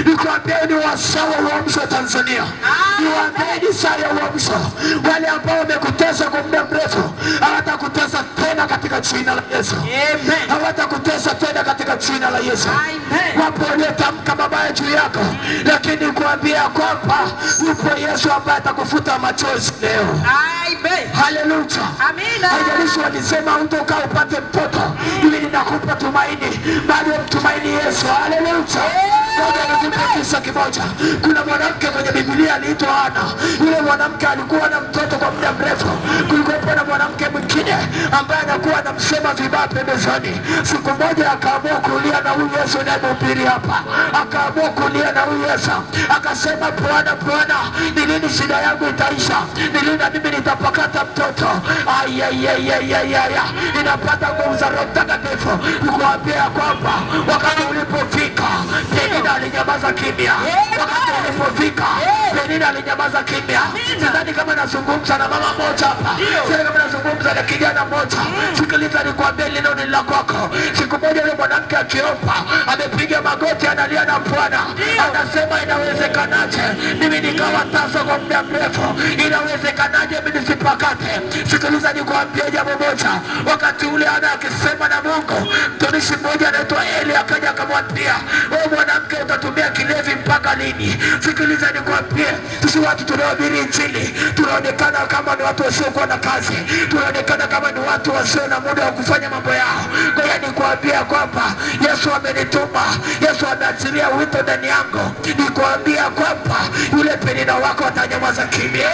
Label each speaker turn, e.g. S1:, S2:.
S1: Nikwambia ni wasaa wa uamsho Tanzania. Niwaambieni saa ya uamsho. Wale ambao wamekutesa kwa muda mrefu hawatakutesa tena katika jina la Yesu. Amen. Hawatakutesa tena katika jina la Yesu. Amen. Wapo waliotamka mabaya juu yako, lakini kuambia kwamba yupo Yesu ambaye atakufuta machozi leo. Amen. Haleluya. Amina. Haijalishi walisema hutokaa upate mtoto, mimi ninakupa tumaini, bado mtumaini Yesu. Haleluya. Kisa kimoja, kuna mwanamke kwenye Biblia aliitwa Hana. Yule mwanamke alikuwa na mtoto kwa muda mrefu. Kulikuwa na mwanamke mwingine ambaye anakuwa anamsema vibaya pembezoni. Siku moja akaamua kulia na huyu Yesu anayemhubiri hapa, akaamua kulia na huyu Yesu, akasema, Bwana, Bwana, ni lini shida yangu itaisha? Ni lini na mimi nitapakata mtoto? Inapata nguvu za Roho Mtakatifu kukuambia kwamba wakati ulipofika Penina alinyamaza kimya. Wakati ulipofika Penina alinyamaza kimya. Sidhani kama nazungumza na mama moja hapa, sidhani kama nazungumza na kijana moja. Sikiliza nikwambie, lilo ni la kwako. Siku moja yule mwanamke akiomba, amepiga magoti, analia na Bwana, anasema, inawezekanaje mimi nikawa tasa kwa muda mrefu? Inawezekanaje mimi nisipakate? Sikiliza nikwambie jambo moja. Wakati ule Hana akisema na Mungu, mtumishi mmoja anaitwa Eli akaja akamwambia, wewe mwanamke utatumia kilevi mpaka lini? Sikiliza nikwambie, sisi watu tunaohubiri Injili tunaonekana kama ni watu wasiokuwa na kazi, tunaonekana kama ni watu wasio na muda wa kufanya mambo yao. Kwa hiyo nikwambia kwamba Yesu amenituma, Yesu ameachilia wito ndani yangu, nikwambia kwamba yule Penina wako atanyamaza kimya.